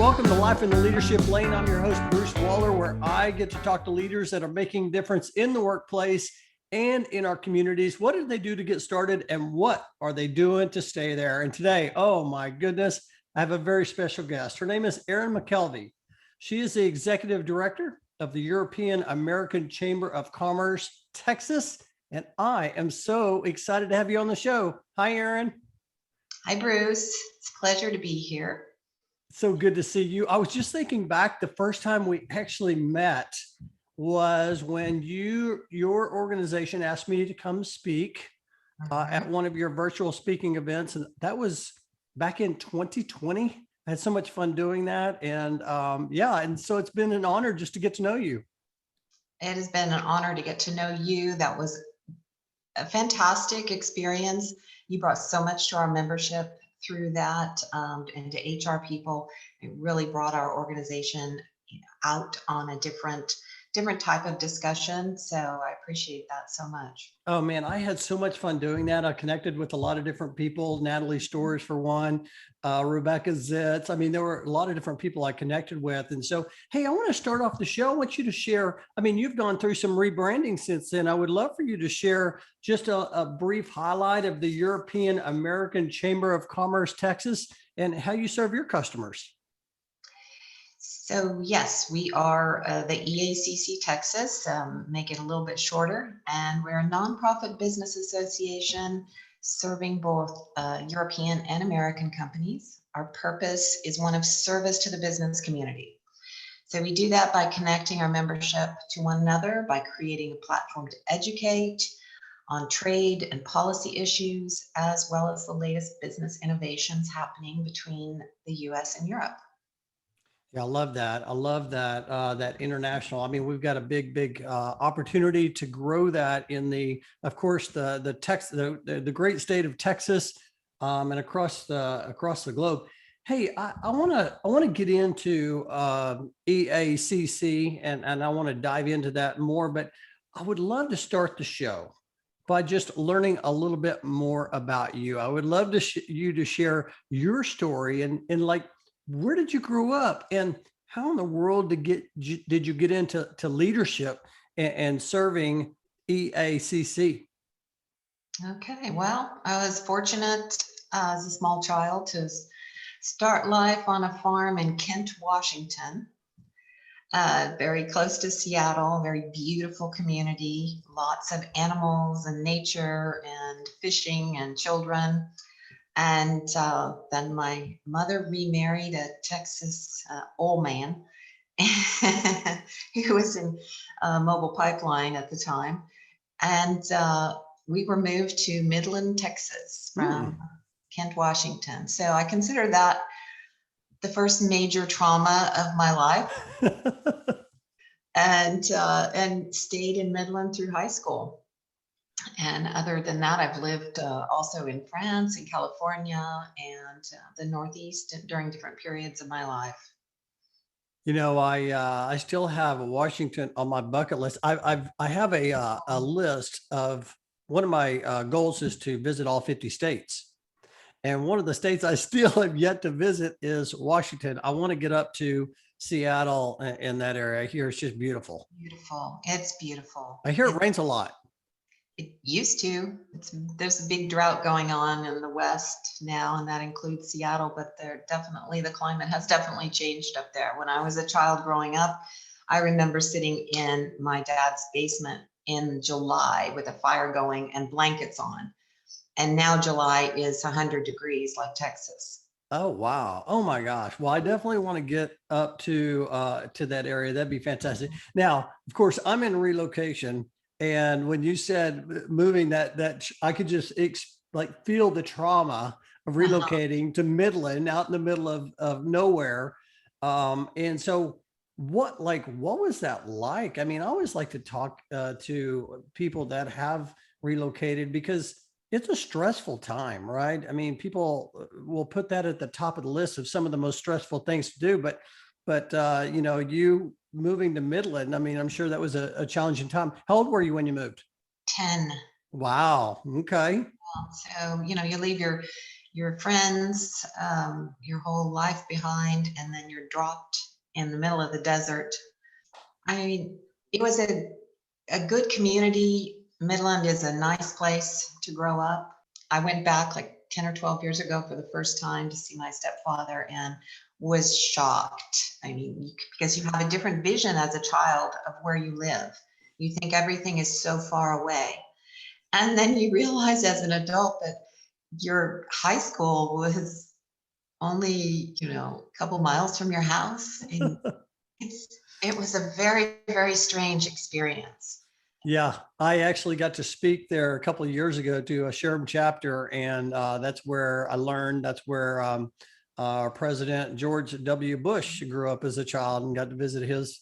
welcome to Life in the Leadership Lane. I'm your host, Bruce Waller, where I get to talk to leaders that are making a difference in the workplace and in our communities. What did they do to get started, and what are they doing to stay there? And today, oh my goodness, I have a very special guest. Her name is Erin McKelvey. She is the Executive Director of the European American Chamber of Commerce, Texas, and I am so excited to have you on the show. Hi, Erin. Hi, Bruce. It's a pleasure to be here. So good to see you. I was just thinking back, the first time we actually met was when your organization asked me to come speak at one of your virtual speaking events. And that was back in 2020. I had so much fun doing that. And and so it's been an honor just to get to know you. It has been an honor to get to know you. That was a fantastic experience. You brought so much to our membership through that, and to HR people. It really brought our organization out on a different type of discussion. So I appreciate that so much. Oh man, I had so much fun doing that. I connected with a lot of different people, Natalie Storrs for one, Rebecca Zitz. I mean, there were a lot of different people I connected with. And so, hey, I want to start off the show. I want you to share, I mean, you've gone through some rebranding since then. I would love for you to share just a brief highlight of the European American Chamber of Commerce, Texas, and how you serve your customers. So yes, we are the EACC Texas, make it a little bit shorter, and we're a nonprofit business association serving both European and American companies. Our purpose is one of service to the business community. So we do that by connecting our membership to one another, by creating a platform to educate on trade and policy issues, as well as the latest business innovations happening between the US and Europe. Yeah, I love that. I love that, that international. I mean, we've got a big opportunity to grow that in of course, the great state of Texas, and across the globe. Hey, I want to get into EACC, and I want to dive into that more, but I would love to start the show by just learning a little bit more about you. I would love you to share your story and like, where did you grow up, and how in the world did you get into leadership and serving EACC? Okay, well, I was fortunate as a small child to start life on a farm in Kent, Washington, very close to Seattle, very beautiful community, lots of animals and nature and fishing and children. And then my mother remarried a Texas old man who was in Mobile Pipeline at the time. And we were moved to Midland, Texas from Kent, Washington. So I consider that the first major trauma of my life, and stayed in Midland through high school. And other than that, I've lived also in France and California and the Northeast during different periods of my life. You know, I still have Washington on my bucket list. I have a list of, one of my goals is to visit all 50 states. And one of the states I still have yet to visit is Washington. I want to get up to Seattle in that area. I hear it's just beautiful. Beautiful. It's beautiful. I hear it rains a lot. It used to. There's a big drought going on in the West now, and that includes Seattle, but the climate has definitely changed up there. When I was a child growing up, I remember sitting in my dad's basement in July with a fire going and blankets on. And now July is 100 degrees like Texas. Oh, wow. Oh my gosh. Well, I definitely want to get up to that area. That'd be fantastic. Now, of course, I'm in relocation. And when you said moving, that I could just feel the trauma of relocating to Midland, out in the middle of nowhere. And so what was that like? I mean, I always like to talk to people that have relocated, because it's a stressful time, right? I mean, people will put that at the top of the list of some of the most stressful things to do, but you moving to Midland, I mean, I'm sure that was a challenging time. How old were you when you moved? 10. Wow. Okay. So, you leave your your friends, your whole life behind, and then you're dropped in the middle of the desert. I mean, it was a good community. Midland is a nice place to grow up. I went back like 10 or 12 years ago for the first time to see my stepfather and was shocked. I mean, because you have a different vision as a child of where you live. You think everything is so far away. And then you realize as an adult that your high school was only, a couple miles from your house. And it was a very, very strange experience. Yeah, I actually got to speak there a couple of years ago to a Sherm chapter, and that's where I learned. That's where President George W. Bush grew up as a child and got to visit his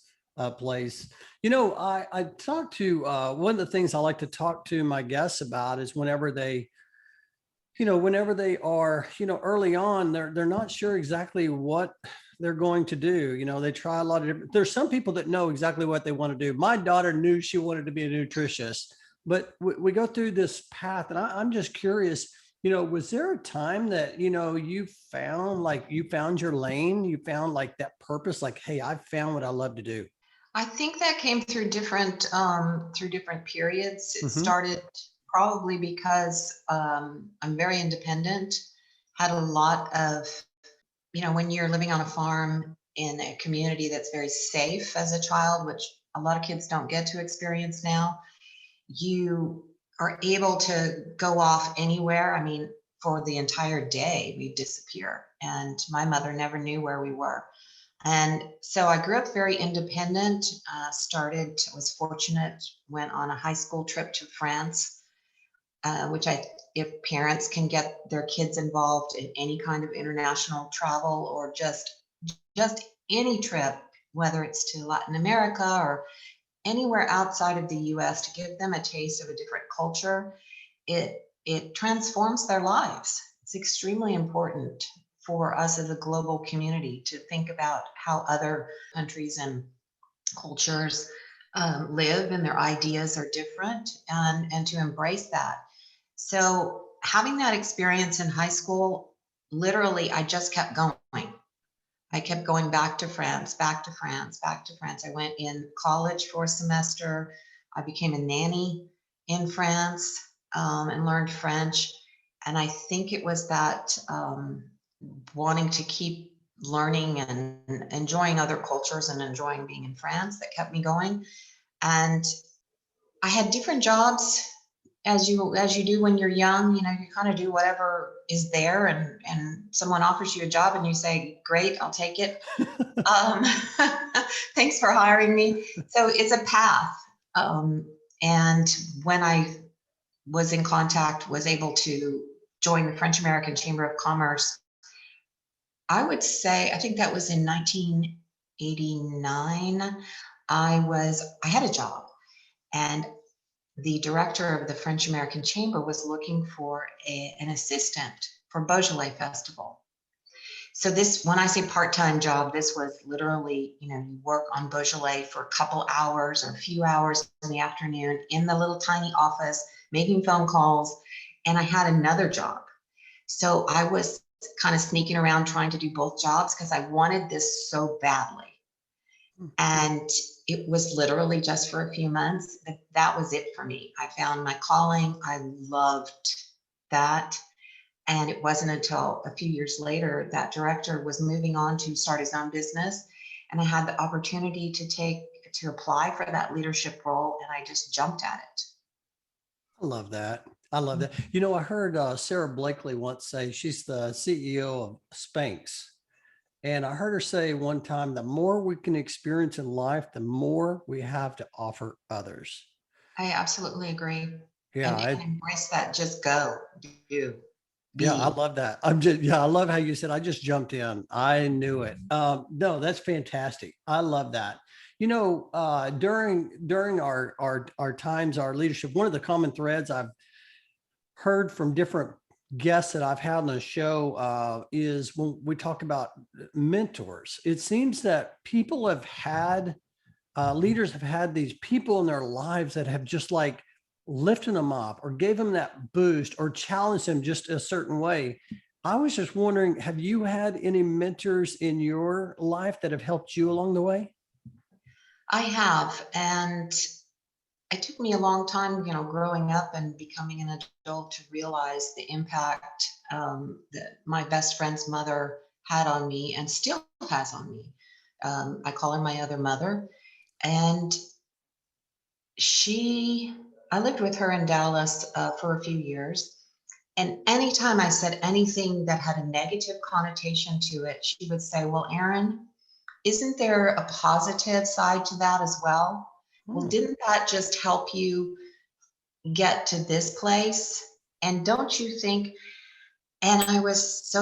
place. I talked to one of the things I like to talk to my guests about is whenever they are, early on, they're not sure exactly what they're going to do. They try a lot of different, there's some people that know exactly what they want to do. My daughter knew she wanted to be a nutritionist, but we go through this path, and I'm just curious, was there a time that, you found your lane, you found like that purpose, like, hey, I found what I love to do? I think that came through different periods. It Mm-hmm. started probably because I'm very independent, had a lot of, when you're living on a farm in a community that's very safe as a child, which a lot of kids don't get to experience now, you are able to go off anywhere. I mean, for the entire day, we'd disappear, and my mother never knew where we were. And so I grew up very independent, was fortunate, went on a high school trip to France, if parents can get their kids involved in any kind of international travel, or just any trip, whether it's to Latin America or anywhere outside of the US, to give them a taste of a different culture, it transforms their lives. It's extremely important for us as a global community to think about how other countries and cultures live, and their ideas are different, and to embrace that. So having that experience in high school, literally, I just kept going. I kept going back to France, back to France, back to France. I went in college for a semester. I became a nanny in France, and learned French. And I think it was that wanting to keep learning and enjoying other cultures and enjoying being in France that kept me going. And I had different jobs, as you do when you're young. You kind of do whatever is there, and someone offers you a job and you say, great, I'll take it. um, Thanks for hiring me. So it's a path. And when I was in contact, was able to join the French American Chamber of Commerce, I would say, I think that was in 1989. I had a job, and the director of the French American Chamber was looking for an assistant for Beaujolais Festival. So this, when I say part-time job, this was literally, you work on Beaujolais for a couple hours or a few hours in the afternoon in the little tiny office, making phone calls. And I had another job. So I was kind of sneaking around trying to do both jobs because I wanted this so badly. And it was literally just for a few months. That was it for me. I found my calling. I loved that. And it wasn't until a few years later that director was moving on to start his own business. And I had the opportunity to apply for that leadership role, and I just jumped at it. I love that. I love that. I heard Sarah Blakely once say, she's the CEO of Spanx. And I heard her say one time, the more we can experience in life, the more we have to offer others. I absolutely agree. Yeah. And embrace that. Just go, do, be. Yeah, I love that. I love how you said, I just jumped in. I knew it. No, that's fantastic. I love that. During our times, our leadership, one of the common threads I've heard from different guests that I've had on the show is when we talk about mentors. It seems that people have had, leaders have had these people in their lives that have just like lifted them up or gave them that boost or challenged them just a certain way. I was just wondering, have you had any mentors in your life that have helped you along the way? I have, and it took me a long time, growing up and becoming an adult to realize the impact that my best friend's mother had on me and still has on me. I call her my other mother. And I lived with her in Dallas for a few years. And anytime I said anything that had a negative connotation to it, she would say, "Well, Erin, isn't there a positive side to that as well? Well, Hmm. didn't that just help you get to this place? And don't you think?" And I was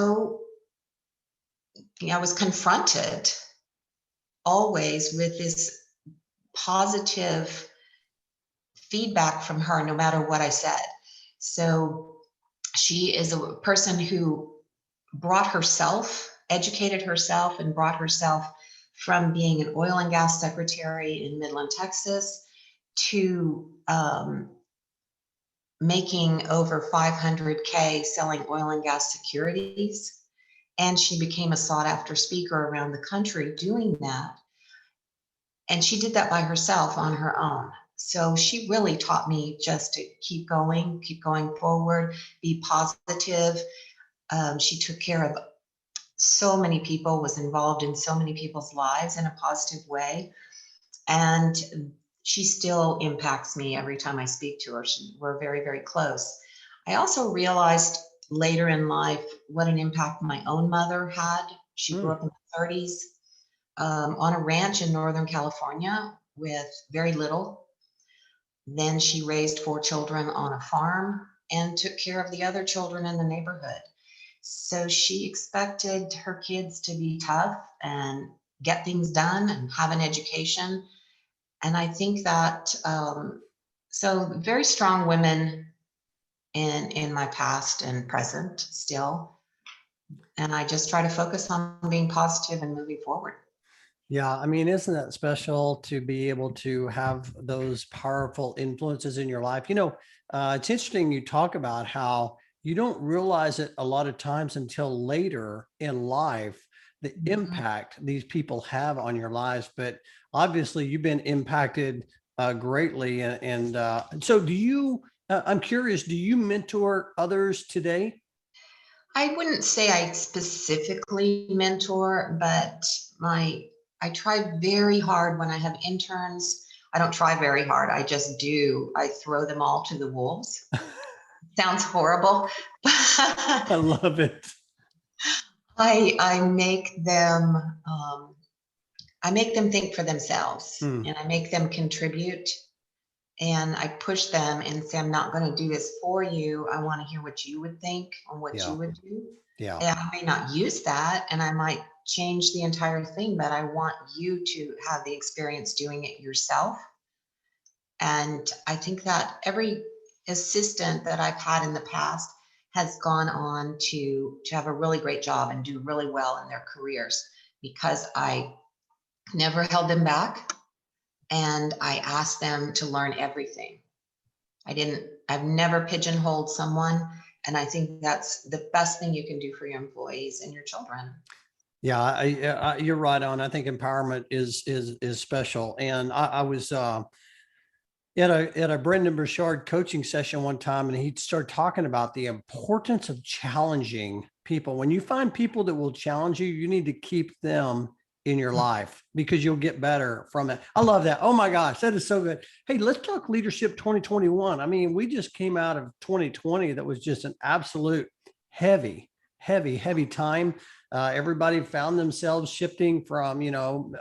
confronted always with this positive feedback from her, no matter what I said. So she is a person who educated herself, and brought herself from being an oil and gas secretary in Midland, Texas, to making over 500K selling oil and gas securities. And she became a sought after speaker around the country doing that. And she did that by herself on her own. So she really taught me just to keep going forward, be positive. She took care of so many people, was involved in so many people's lives in a positive way. And she still impacts me every time I speak to her. We're very, very close. I also realized later in life what an impact my own mother had. She grew Hmm. up in the 30s on a ranch in Northern California with very little. Then she raised 4 children on a farm and took care of the other children in the neighborhood. So she expected her kids to be tough and get things done and have an education. And I think that, so very strong women in my past and present still. And I just try to focus on being positive and moving forward. Yeah, I mean, isn't that special to be able to have those powerful influences in your life? It's interesting you talk about how you don't realize it a lot of times until later in life, the Mhm. impact these people have on your lives. But obviously, you've been impacted greatly. And so, I'm curious, do you mentor others today? I wouldn't say I specifically mentor, but my I try very hard when I have interns. I don't try very hard. I just do. I throw them all to the wolves. Sounds horrible. I love it. I make them I make them think for themselves, Hmm. and I make them contribute, and I push them and say, "I'm not going to do this for you. I want to hear what you would think and what Yeah. you would do." Yeah. And I may not use that, and I might change the entire thing, but I want you to have the experience doing it yourself. And I think that every assistant that I've had in the past has gone on to have a really great job and do really well in their careers, because I never held them back, and I asked them to learn everything. I've never pigeonholed someone. And I think that's the best thing you can do for your employees and your children. Yeah, you're right on. I think empowerment is special. And I was at a Brendan Burchard coaching session one time, and he started talking about the importance of challenging people. When you find people that will challenge you, you need to keep them in your life because you'll get better from it. I love that. Oh my gosh, that is so good. Hey, let's talk leadership 2021. I mean, we just came out of 2020 that was just an absolute heavy, heavy time. Everybody found themselves shifting from,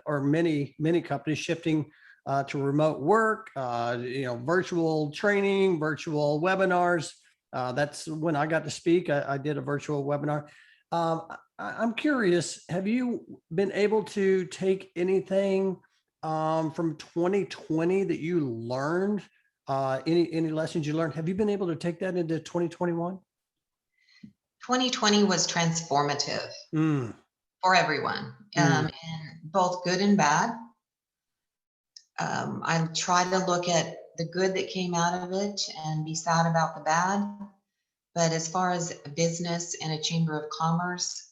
or many companies shifting to remote work, virtual training, virtual webinars. That's when I got to speak. I did a virtual webinar. I'm curious, have you been able to take anything from 2020 that you learned? Any lessons you learned? Have you been able to take that into 2021? 2020 was transformative Mm, for everyone, mm, and both good and bad. I try to look at the good that came out of it and be sad about the bad. But as far as business and a chamber of commerce,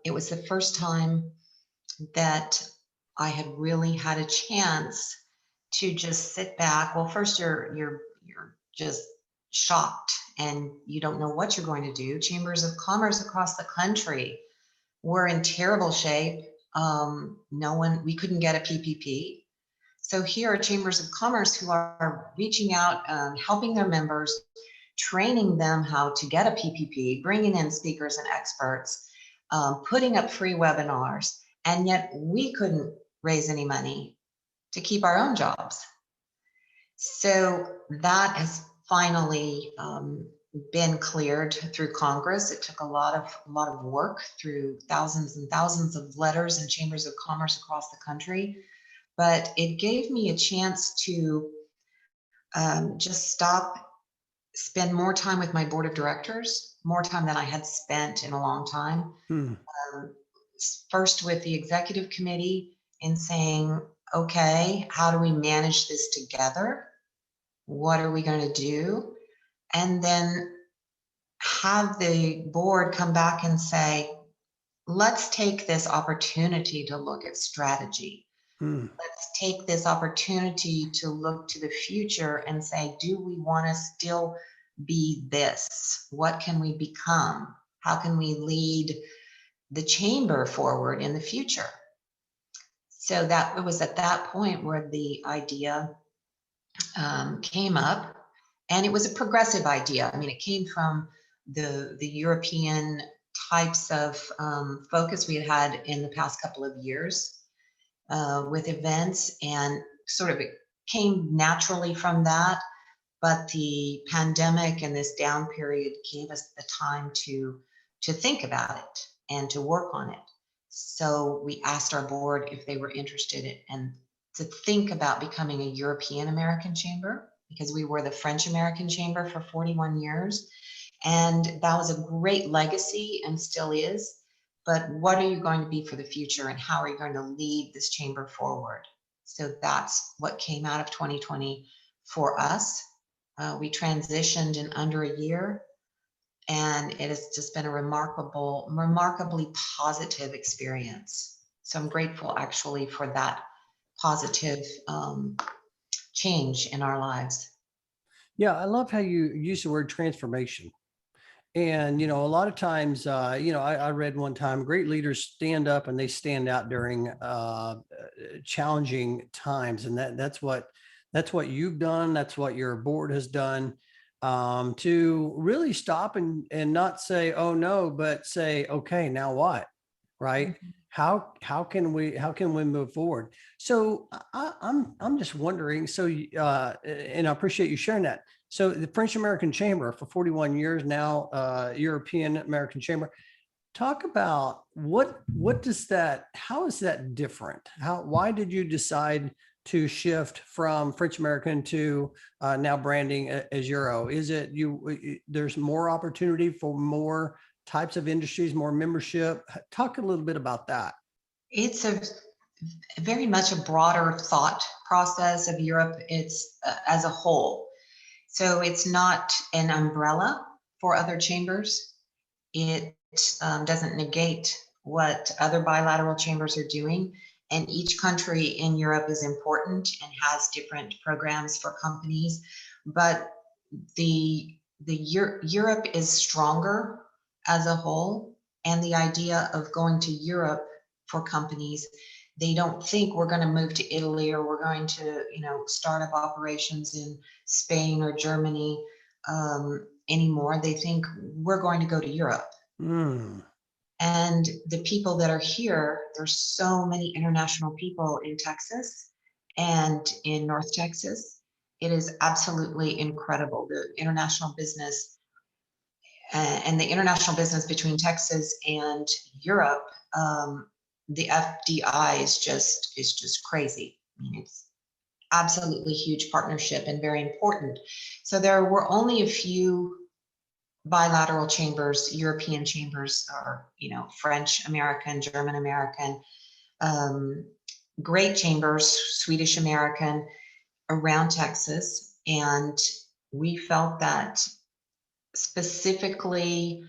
it was the first time that I had really had a chance to just sit back. Well, first you're just shocked and you don't know what you're going to do. Chambers of commerce across the country were in terrible shape. We couldn't get a PPP. So here are chambers of commerce who are reaching out, helping their members, training them how to get a PPP, bringing in speakers and experts, putting up free webinars, and yet we couldn't raise any money to keep our own jobs. So that has finally been cleared through Congress. It took a lot of work through thousands and thousands of letters and chambers of commerce across the country, but it gave me a chance to just stop, spend more time with my board of directors, more time than I had spent in a long time. Hmm. First with the executive committee in saying, okay, how do we manage this together? What are we going to do? And then have the board come back and say, let's take this opportunity to look at strategy. Hmm. Let's take this opportunity to look to the future and say, do we want to still be this? What can we become? How can we lead the chamber forward in the future? So that it was at that point where the idea came up, and it was a progressive idea. I mean, it came from the European types of focus we had had in the past couple of years with events, and sort of it came naturally from that. But the pandemic and this down period gave us the time to think about it and to work on it. So we asked our board if they were interested in, and to think about becoming a European American chamber, because we were the French American chamber for 41 years. And that was a great legacy and still is. But what are you going to be for the future, and how are you going to lead this chamber forward? So that's what came out of 2020 for us. We transitioned in under a year, and it has just been a remarkably positive experience. So I'm grateful actually for that positive change in our lives. Yeah, I love how you use the word transformation. And, a lot of times, I read one time, great leaders stand up and they stand out during challenging times. And that's what you've done. That's what your board has done, to really stop and not say, oh no, but say, okay, now what? Right. Mhm. How can we move forward? So I'm just wondering. So and I appreciate you sharing that. So the French American Chamber for 41 years now, European American Chamber. Talk about what does that, how is that different? Why did you decide to shift from French American to now branding as Euro? Is it there's more opportunity for more types of industries, more membership? Talk a little bit about that. It's a very much a broader thought process of Europe. It's as a whole. So it's not an umbrella for other chambers. It doesn't negate what other bilateral chambers are doing. And each country in Europe is important and has different programs for companies. But Europe is stronger as a whole. And the idea of going to Europe for companies, they don't think we're going to move to Italy, or we're going to, start up operations in Spain or Germany anymore. They think we're going to go to Europe. Mm. And the people that are here, there's so many international people in Texas and in North Texas. It is absolutely incredible. The international business and the international business between Texas and Europe, the FDI is just crazy. I mean, it's absolutely huge partnership and very important. So there were only a few bilateral chambers, European chambers, or French American, German American, great chambers, Swedish American around Texas, and we felt that specifically,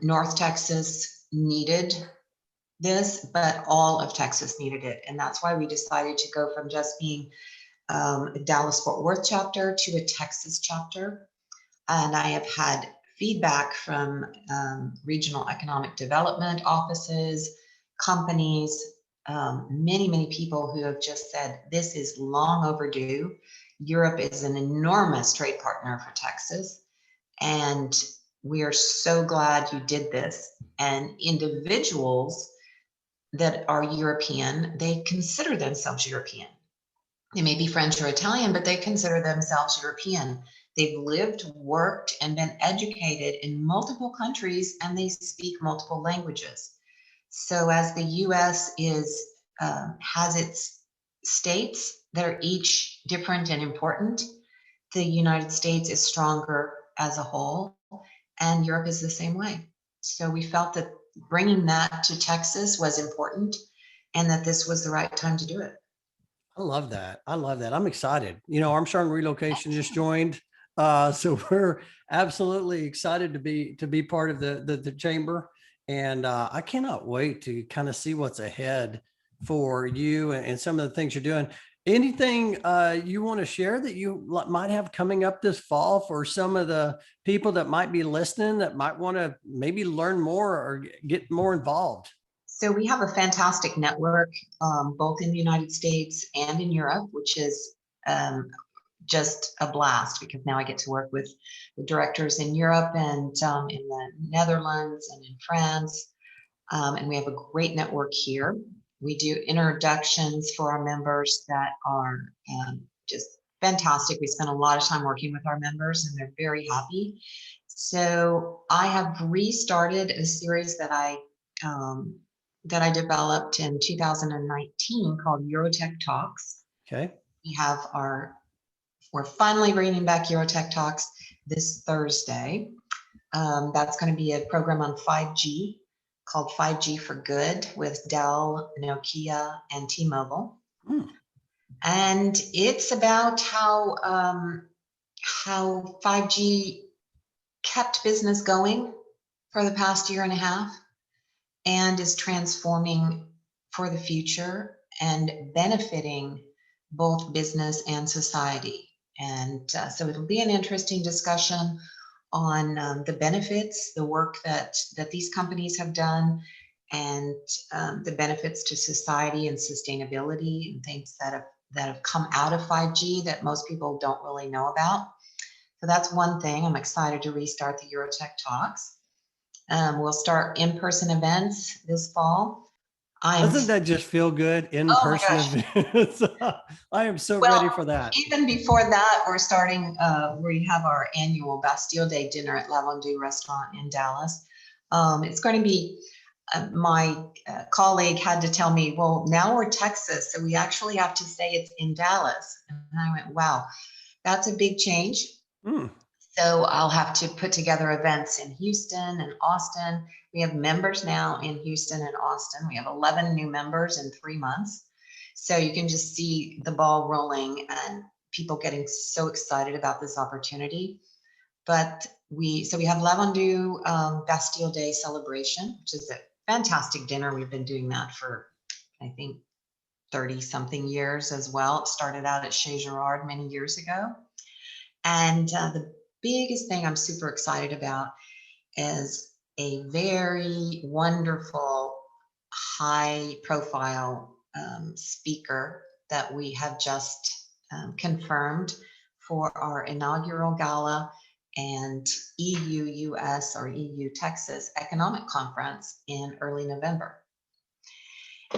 North Texas needed this, but all of Texas needed it. And that's why we decided to go from just being a Dallas Fort Worth chapter to a Texas chapter. And I have had feedback from regional economic development offices, companies, many people who have just said, this is long overdue. Europe is an enormous trade partner for Texas. And we are so glad you did this. And individuals that are European, they consider themselves European. They may be French or Italian, but they consider themselves European. They've lived, worked, and been educated in multiple countries, and they speak multiple languages. So as the U.S. has its states that are each different and important, the United States is stronger as a whole, and Europe is the same way. So we felt that bringing that to Texas was important, and that this was the right time to do it. I love that. I love that. I'm excited. Armstrong Relocation just joined. So we're absolutely excited to be part of the chamber. And I cannot wait to kind of see what's ahead for you and some of the things you're doing. Anything you want to share that you might have coming up this fall for some of the people that might be listening that might want to maybe learn more or get more involved? So we have a fantastic network, both in the United States and in Europe, which is just a blast, because now I get to work with the directors in Europe and in the Netherlands and in France. And we have a great network here. We do introductions for our members that are just fantastic. We spend a lot of time working with our members, and they're very happy. So I have restarted a series that I developed in 2019 called Eurotech Talks. Okay. We're finally bringing back Eurotech Talks this Thursday. That's going to be a program on 5G called 5G for Good with Dell, Nokia, and T-Mobile. And it's about how 5G kept business going for the past year and a half and is transforming for the future and benefiting both business and society. And so it'll be an interesting discussion on the benefits, the work that these companies have done, and the benefits to society and sustainability and things that have come out of 5G that most people don't really know about. So that's one thing. I'm excited to restart the Eurotech Talks. We'll start in-person events this fall. Doesn't that just feel good? In-person events. I am so ready for that. Even before that, we're starting, we have our annual Bastille Day dinner at La Vendue restaurant in Dallas. It's going to be, my colleague had to tell me, well, now we're Texas, so we actually have to say it's in Dallas. And I went, wow, that's a big change. So I'll have to put together events in Houston and Austin. We have members now in Houston and Austin. We have 11 new members in 3 months. So you can just see the ball rolling and people getting so excited about this opportunity. But we have La Vendue Bastille Day celebration, which is a fantastic dinner. We've been doing that for, I think, 30 something years as well. It started out at Chez Girard many years ago. And the biggest thing I'm super excited about is a very wonderful, high profile speaker that we have just confirmed for our inaugural gala and EU-US or EU-Texas Economic Conference in early November.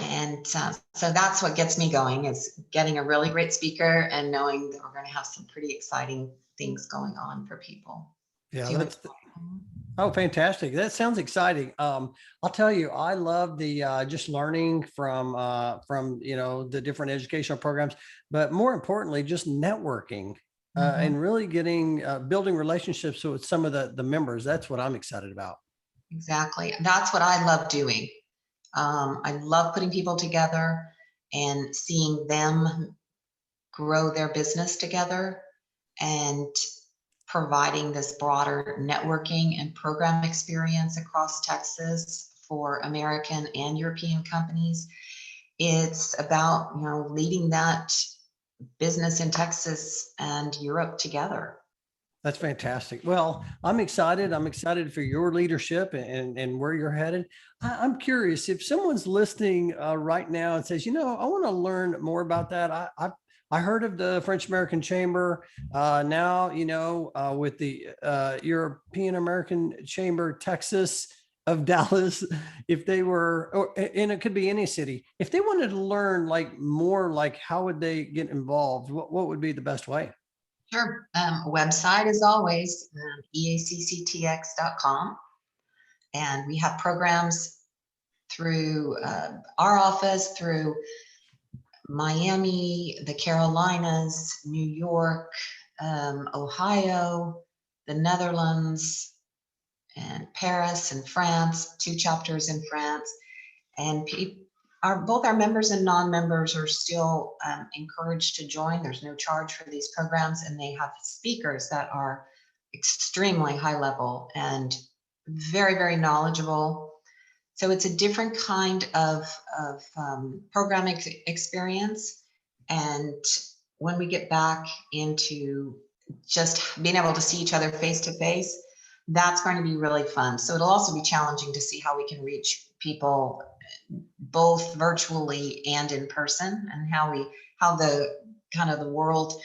And so that's what gets me going, is getting a really great speaker and knowing that we're going to have some pretty exciting things going on for people. Yeah, oh, fantastic. That sounds exciting. I'll tell you, I love the just learning from the different educational programs, but more importantly, just networking and really getting building relationships with some of the members. That's what I'm excited about. Exactly. That's what I love doing. I love putting people together and seeing them grow their business together and providing this broader networking and program experience across Texas for American and European companies. It's about, leading that business in Texas and Europe together. That's fantastic. Well, I'm excited. I'm excited for your leadership and where you're headed. I'm curious if someone's listening right now and says, I want to learn more about that. I heard of the French American Chamber. Now, with the European American Chamber, Texas of Dallas, if they were, and it could be any city, if they wanted to learn more, how would they get involved? What would be the best way? Sure. Website is always eacctx.com. And we have programs through our office, through Miami, the Carolinas, New York, Ohio, the Netherlands, and Paris and France, 2 chapters in France. And both our members and non-members are still encouraged to join. There's no charge for these programs, and they have speakers that are extremely high level and very, very knowledgeable. So it's a different kind of programming experience. And when we get back into just being able to see each other face to face, that's going to be really fun. So it'll also be challenging to see how we can reach people both virtually and in person, and how the kind of the world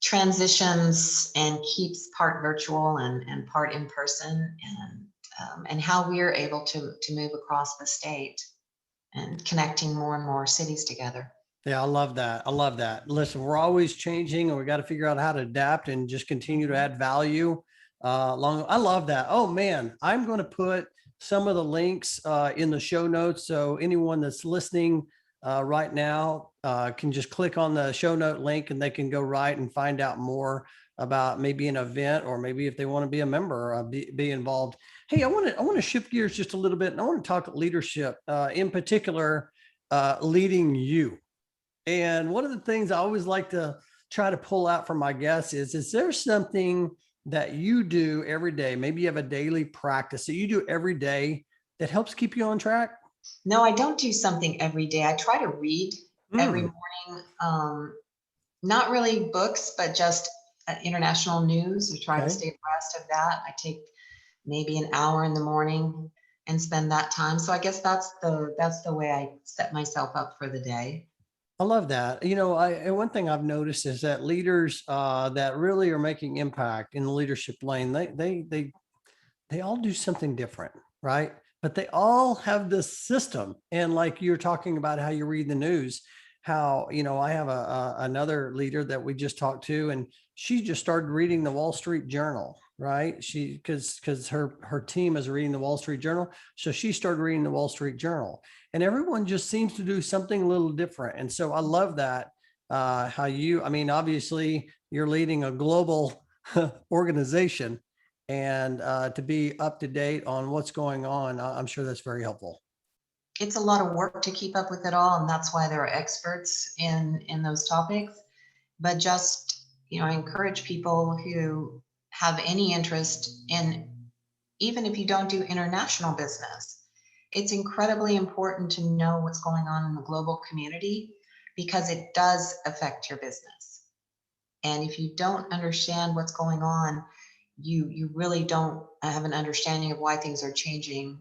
transitions and keeps part virtual and part in person, and how we're able to move across the state and connecting more and more cities together. Yeah, I love that. I love that. Listen, we're always changing, and we got to figure out how to adapt and just continue to add value. I love that. Oh man, I'm going to put some of the links in the show notes, so anyone that's listening right now can just click on the show note link, and they can go right and find out more about maybe an event, or maybe if they want to be a member, be involved. Hey, I want to shift gears just a little bit, and I want to talk leadership, in particular, leading you. And one of the things I always like to try to pull out from my guests is there something that you do every day? Maybe you have a daily practice that you do every day that helps keep you on track? No, I don't do something every day. I try to read every morning. Not really books, but just international news. I try to stay abreast of that. I take maybe an hour in the morning and spend that time. So I guess that's the way I set myself up for the day. I love that. And one thing I've noticed is that leaders that really are making impact in the leadership lane, they all do something different, right? But they all have this system. And like you're talking about how you read the news, how, I have another leader that we just talked to, and she just started reading the Wall Street Journal, right? Because her team is reading the Wall Street Journal. So she started reading the Wall Street Journal, and everyone just seems to do something a little different. And so I love that, how obviously you're leading a global organization, and to be up to date on what's going on, I'm sure that's very helpful. It's a lot of work to keep up with it all, and that's why there are experts in those topics. But just, I encourage people who have any interest in, even if you don't do international business, it's incredibly important to know what's going on in the global community, because it does affect your business. And if you don't understand what's going on, you really don't have an understanding of why things are changing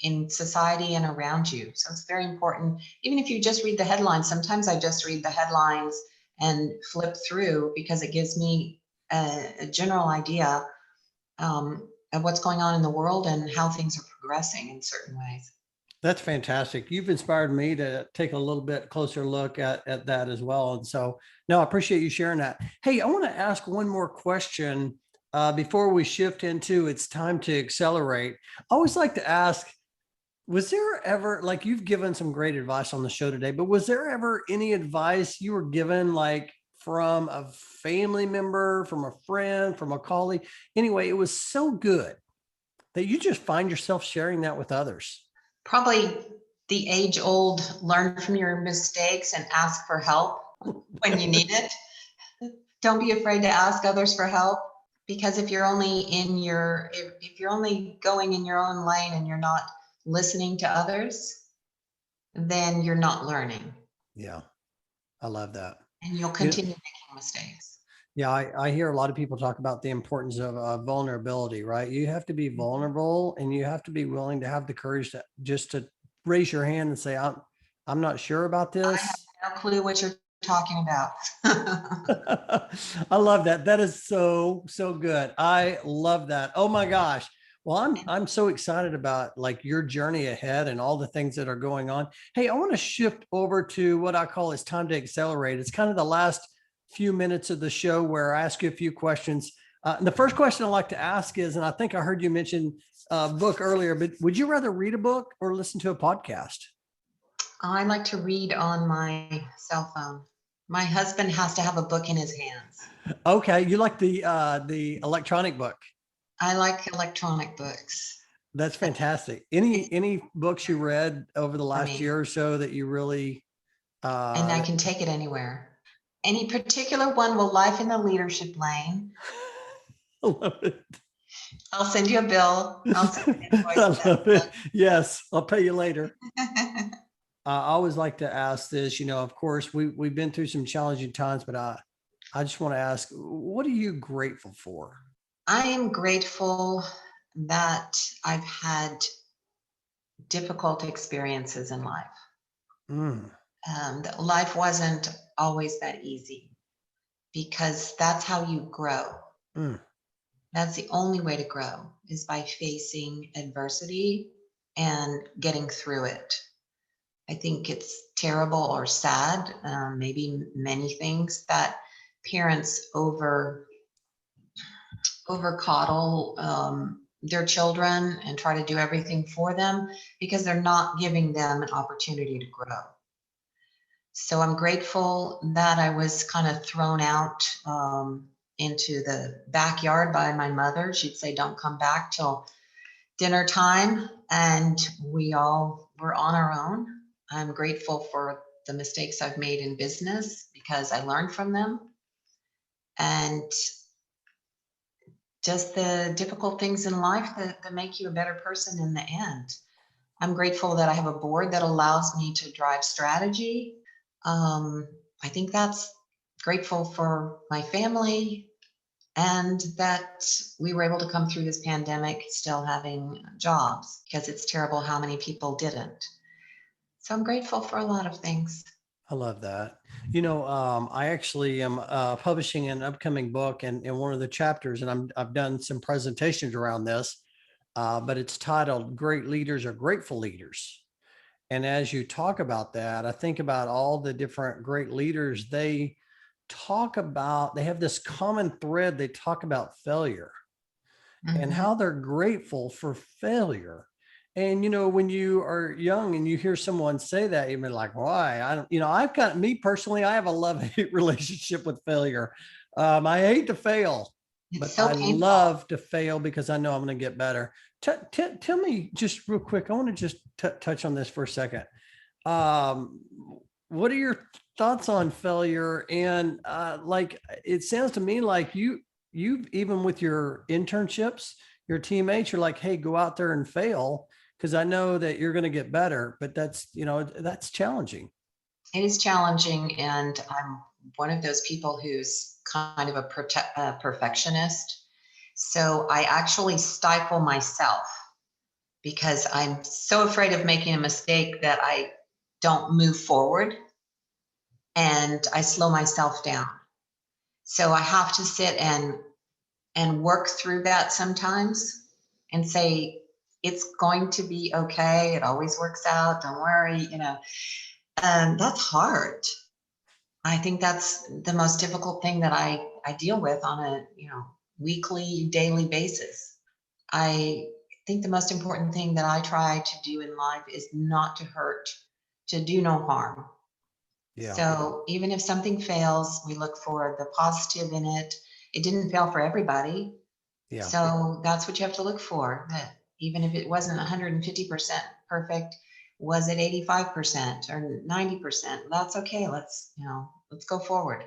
in society and around you. So it's very important. Even if you just read the headlines, sometimes I just read the headlines and flip through, because it gives me a general idea of what's going on in the world and how things are progressing in certain ways. That's fantastic. You've inspired me to take a little bit closer look at that as well. And so, no, I appreciate you sharing that. Hey, I want to ask one more question before we shift into it's time to accelerate. I always like to ask, was there ever, like, you've given some great advice on the show today, but was there ever any advice you were given, like from a family member, from a friend, from a colleague? Anyway, it was so good that you just find yourself sharing that with others. Probably the age-old learn from your mistakes and ask for help when you need it. Don't be afraid to ask others for help, Because if you're only if you're only going in your own lane and you're not listening to others, then you're not learning Yeah, I love that. and you'll You know, continue making mistakes. yeah, I hear a lot of people talk about the importance of vulnerability, right? You have to be vulnerable and you have to be willing to have the courage to just to raise your hand and say, I'm not sure about I have this. no clue what you're talking about. I love that. That is so, so good. I love that. Oh my gosh. Well, I'm so excited about like your journey ahead and all the things that are going on. Hey, I want to shift over to what I call it's time to accelerate. It's kind of the last few minutes of the show where I ask you a few questions. And the first question I like to ask is, and I think I heard you mention a book earlier, but would you rather read a book or listen to a podcast? I like to read on my cell phone. My husband has to have a book in his hands. Okay, you like the electronic book. I like electronic books. That's fantastic. It's Any books you read over the for last me, year or so that you really and I uh can take it anywhere. Any particular one will Life in the Leadership Lane. I love it. I'll send you a bill. I'll send you an I invoice love for it. Yes, I'll pay you later. that book. I always like to ask this, of course we've been through some challenging times, but I just want to ask, what are you grateful for? I am grateful that I've had difficult experiences in life. Mm, That life wasn't always that easy because that's how you grow. mm, That's the only way to grow is by facing adversity and getting through it. I think it's terrible or sad, maybe many things that parents over coddle their children and try to do everything for them because they're not giving them an opportunity to grow. So I'm grateful that I was kind of thrown out into the backyard by my mother. She'd say, "Don't come back till dinner time." And we all were on our own. I'm grateful for the mistakes I've made in business because I learned from them. And just the difficult things in life that make you a better person in the end. I'm grateful that I have a board that allows me to drive strategy. Um, I think that's grateful for my family and that we were able to come through this pandemic still having jobs because it's terrible how many people didn't. So I'm grateful for a lot of things. I love that. I actually am publishing an upcoming book, and in one of the chapters, and I've done some presentations around this, but it's titled "Great Leaders Are Grateful Leaders." And as you talk about that, I think about all the different great leaders. They have this common thread. They talk about failure and Mhm. how they're grateful for failure. And when you are young and you hear someone say that, you're like, why? I don't, I've got me personally, I have a love-hate relationship with failure. I hate to fail, It's but so I painful. love to fail because I know I'm going to get better. Tell me just real quick. I want to just touch on this for a second. Um, what are your thoughts on failure? And like, it sounds to me like you even with your internships, your teammates, you're like, hey, go out there and fail because I know that you're going to get better. But that's challenging. It is challenging, and I'm one of those people who's kind of a perfectionist. So I actually stifle myself because I'm so afraid of making a mistake that I don't move forward and I slow myself down. So I have to sit and work through that sometimes and say it's going to be okay. It always works out. Don't worry. And that's hard. I think that's the most difficult thing that I deal with on a, weekly, daily basis. I think the most important thing that I try to do in life is not to hurt, to do no harm. Yeah. So even if something fails, we look for the positive in it. It didn't fail for everybody. Yeah. So that's what you have to look for. That even if it wasn't 150% perfect, was it 85% or 90%? That's okay. Let's go forward.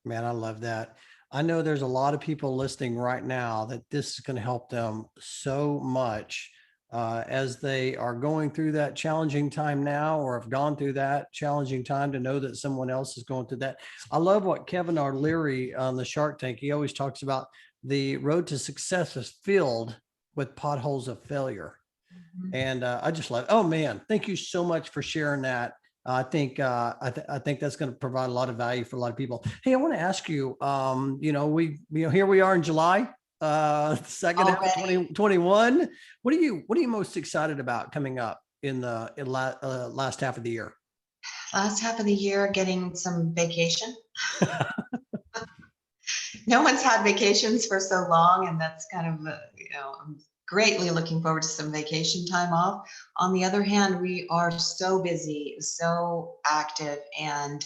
Man, I love that. I know there's a lot of people listening right now that this is going to help them so much as they are going through that challenging time now, or have gone through that challenging time, to know that someone else is going through that. I love what Kevin O'Leary on the Shark Tank, he always talks about the road to success is filled with potholes of failure. Mhm. And I just love, oh man, thank you so much for sharing that. I think I think that's going to provide a lot of value for a lot of people. Hey, I want to ask you, here we are in July, second half of Already. 2021. What are you most excited about coming up in the last half of the year? Last half of the year, getting some vacation. No one's had vacations for so long, and that's kind of, I'm greatly looking forward to some vacation time off. On the other hand, we are so busy, so active, and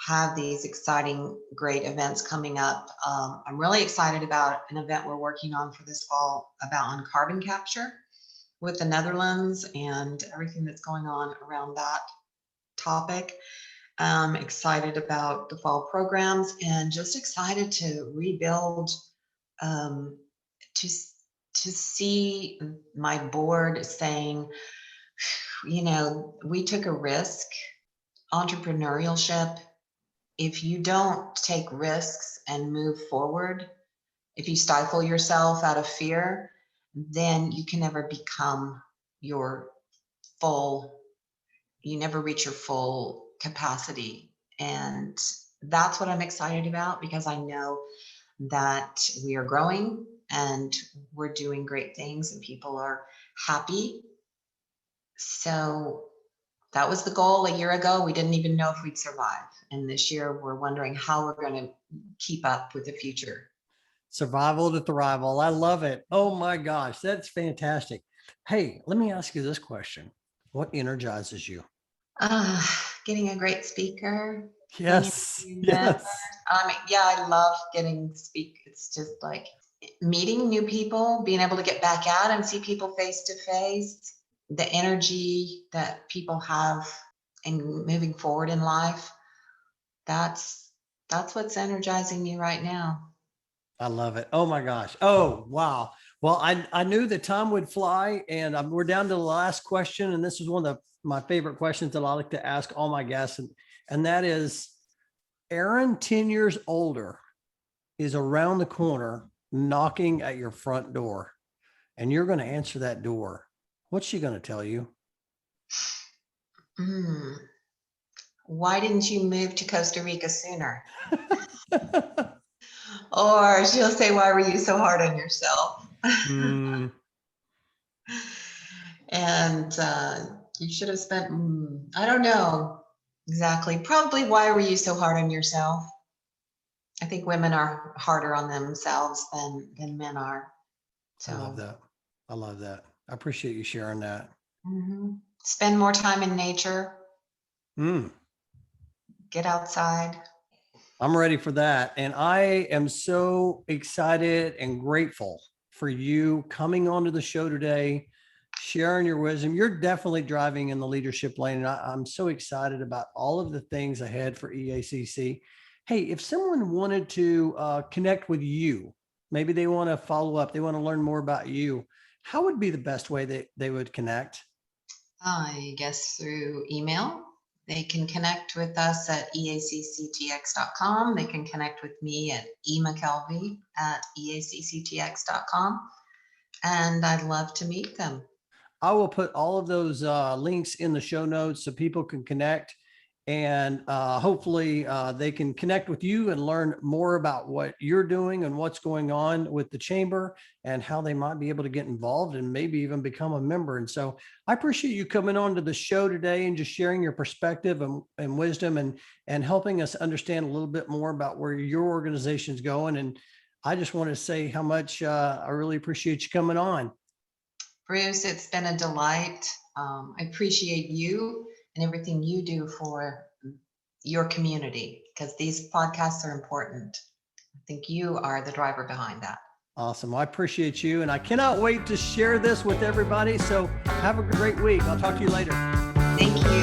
have these exciting, great events coming up. I'm really excited about an event we're working on for this fall on carbon capture with the Netherlands and everything that's going on around that topic. Excited about the fall programs, and just excited to rebuild, um, to see my board saying, we took a risk. Entrepreneurship, if you don't take risks and move forward, if you stifle yourself out of fear, then you can never become your full, you never reach your full capacity. And that's what I'm excited about, because I know that we are growing and we're doing great things and people are happy. So that was the goal a year ago. We didn't even know if we'd survive. And this year we're wondering how we're going to keep up with the future. Survival to thrival. I love it. Oh my gosh, that's fantastic. Hey, let me ask you this question. What energizes you? Getting a great speaker, getting Yes. new members. Yes. Yeah, I love getting speak. It's just like meeting new people, being able to get back out and see people face to face, the energy that people have and moving forward in life. That's what's energizing me right now. I love it. Oh my gosh. Oh, wow. Well, I knew the time would fly, and we're down to the last question. And this is one of my favorite questions that I like to ask all my guests. And that is, Erin, 10 years older, is around the corner knocking at your front door, and you're going to answer that door. What's she going to tell you? Mm. Why didn't you move to Costa Rica sooner? Or she'll say, why were you so hard on yourself? Mm, And you should have spent, I don't know exactly, probably why were you so hard on yourself? I think women are harder on themselves than men are. I love So that. I love that. I appreciate you sharing that. spend more time in nature, Mm. get outside. I'm ready for that. And I am so excited and grateful for you coming onto the show today, sharing your wisdom. You're definitely driving in the leadership lane. And I'm so excited about all of the things ahead for EACC. Hey, if someone wanted to connect with you, maybe they want to follow up, they want to learn more about you, how would be the best way that they would connect? I guess through email. They can connect with us at eacctx.com. They can connect with me at McKelvey at eacctx.com. And I'd love to meet them. I will put all of those links in the show notes so people can connect, and hopefully they can connect with you and learn more about what you're doing and what's going on with the chamber, and how they might be able to get involved and maybe even become a member. And so I appreciate you coming on to the show today and just sharing your perspective and wisdom, and helping us understand a little bit more about where your organization's going. And I just want to say how much I really appreciate you coming on. Bruce, it's been a delight. I appreciate you and everything you do for your community, because these podcasts are important. I think you are the driver behind that. Awesome. Well, I appreciate you, and I cannot wait to share this with everybody. So have a great week. I'll talk to you later. Thank you.